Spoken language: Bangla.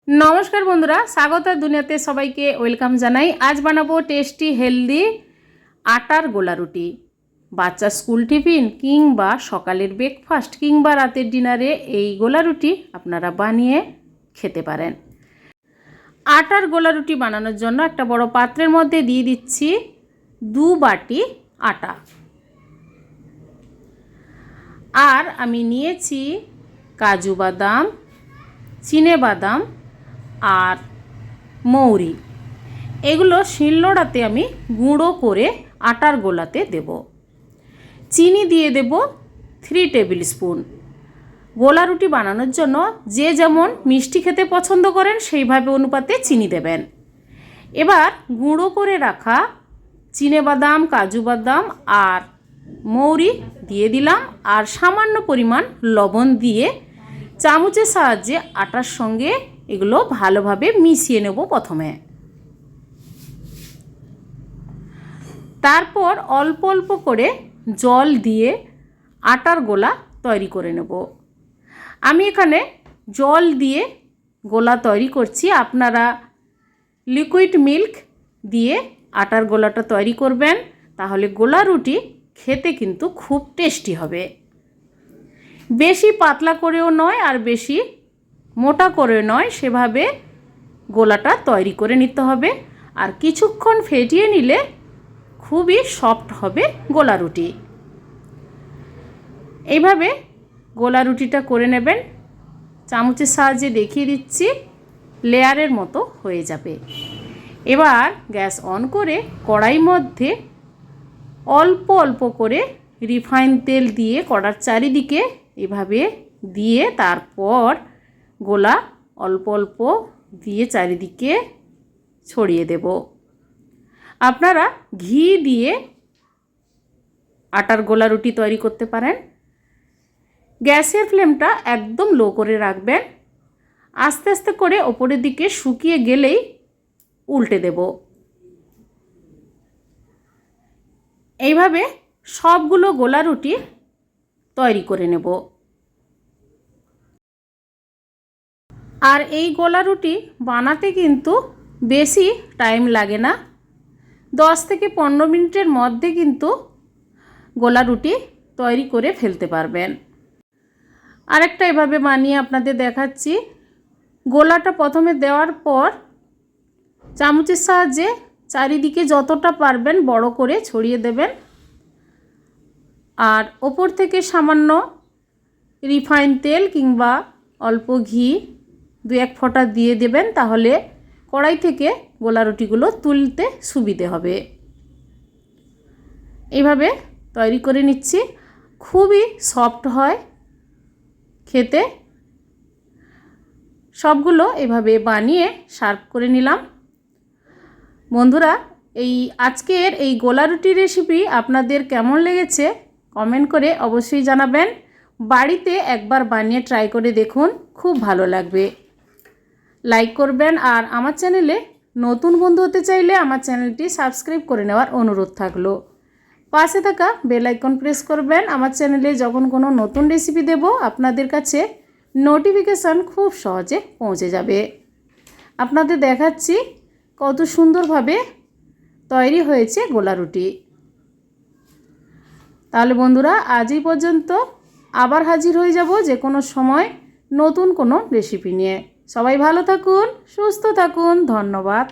नमस्कार बंधुरा स्वागत दुनियाते सबाइके वेलकाम जानाई। आज बानाबो टेस्टी हेल्दी आटार गोला रुटी। बाच्चा स्कूल टिफिन किंबा सकालेर ब्रेकफास्ट किंबा रातेर डिनारे এই গোলা রুটি আপনারা বানিয়ে খেতে পারেন। আটার গোলা রুটি বানানোর জন্য একটা বড় পাত্রের মধ্যে দিয়ে দিচ্ছি 2 বাটি আটা। আর আমি নিয়েছি কাজু বাদাম, চিনে বাদাম আর মৌরি। এগুলো শিলনোড়াতে আমি গুঁড়ো করে আটার গোলাতে দেব। চিনি দিয়ে দেব 3 টেবিল স্পুন। গোলা রুটি বানানোর জন্য যে যেমন মিষ্টি খেতে পছন্দ করেন সেইভাবে অনুপাতে চিনি দেবেন। এবার গুঁড়ো করে রাখা চিনে বাদাম, কাজু বাদাম আর মৌরি দিয়ে দিলাম আর সামান্য পরিমাণ লবণ দিয়ে চামচের সাহায্যে আটার সঙ্গে এগুলো ভালোভাবে মিশিয়ে নেব প্রথমে। তারপর অল্প অল্প করে জল দিয়ে আটার গোলা তৈরি করে নেব। আমি এখানে জল দিয়ে গোলা তৈরি করছি, আপনারা লিকুইড মিল্ক দিয়ে আটার গোলাটা তৈরি করবেন, তাহলে গোলা রুটি খেতে কিন্তু খুব টেস্টি হবে। বেশি পাতলা করেও নয় আর বেশি মোটা করে নয়, সেভাবে গোলাটা তৈরি করে নিতে হবে। আর কিছুক্ষণ ফেটিয়ে নিলে খুবই সফট হবে গোলা রুটি। এইভাবে গোলা রুটিটা করে নেবেন। চামচের সাহায্যে দেখিয়ে দিচ্ছি, লেয়ারের মতো হয়ে যাবে। এবার গ্যাস অন করে কড়াই মধ্যে অল্প অল্প করে রিফাইন তেল দিয়ে কড়ার চারিদিকে এভাবে দিয়ে তারপর গোলা অল্প অল্প দিয়ে চারিদিকে ছড়িয়ে দেব। আপনারা ঘি দিয়ে আটার গোলা রুটি তৈরি করতে পারেন। গ্যাসের ফ্লেমটা একদম লো করে রাখবেন। আস্তে আস্তে করে ওপরের দিকে শুকিয়ে গেলেই উল্টে দেব। এইভাবে সবগুলো গোলা রুটি তৈরি করে নেব। আর এই গোলা রুটি বানাতে কিন্তু বেশি টাইম লাগে না, 10 থেকে 15 মিনিটের মধ্যে কিন্তু গোলা রুটি তৈরি করে ফেলতে পারবেন। আরেকটা এভাবে বানিয়ে আপনাদের দেখাচ্ছি। গোলাটা প্রথমে দেওয়ার পর চামচের সাহায্যে চারিদিকে যতটা পারবেন বড় করে ছড়িয়ে দেবেন আর ওপর থেকে সামান্য রিফাইন তেল কিংবা অল্প ঘি 2-1 ফোঁটা দিয়ে দেবেন, তাহলে কড়াই থেকে গোলা রুটিগুলো তুলতে সুবিধে হবে। এইভাবে তৈরি করে নিচ্ছি, খুবই সফট হয় খেতে। সবগুলো এভাবে বানিয়ে সার্ভ করে নিলাম। বন্ধুরা, আজকের এই গোলা রুটির রেসিপি আপনাদের কেমন লেগেছে কমেন্ট করে অবশ্যই জানাবেন। বাড়িতে একবার বানিয়ে ট্রাই করে দেখুন, খুব ভালো লাগবে। লাইক করবেন আর আমার চ্যানেলে নতুন বন্ধু হতে চাইলে আমার চ্যানেলটি সাবস্ক্রাইব করে নেওয়ার অনুরোধ থাকলো। পাশে থাকা বেল আইকন প্রেস করবেন। আমার চ্যানেলে যখন কোনো নতুন রেসিপি দেব আপনাদের কাছে নোটিফিকেশান খুব সহজে পৌঁছে যাবে। আপনাদের দেখাচ্ছি কত সুন্দরভাবে তৈরি হয়েছে গোলা রুটি। তাহলে বন্ধুরা, আজ এই পর্যন্ত। আবার হাজির হয়ে যাব যে কোনো সময় নতুন কোনো রেসিপি নিয়ে। সবাই ভালো থাকুন, সুস্থ থাকুন। ধন্যবাদ।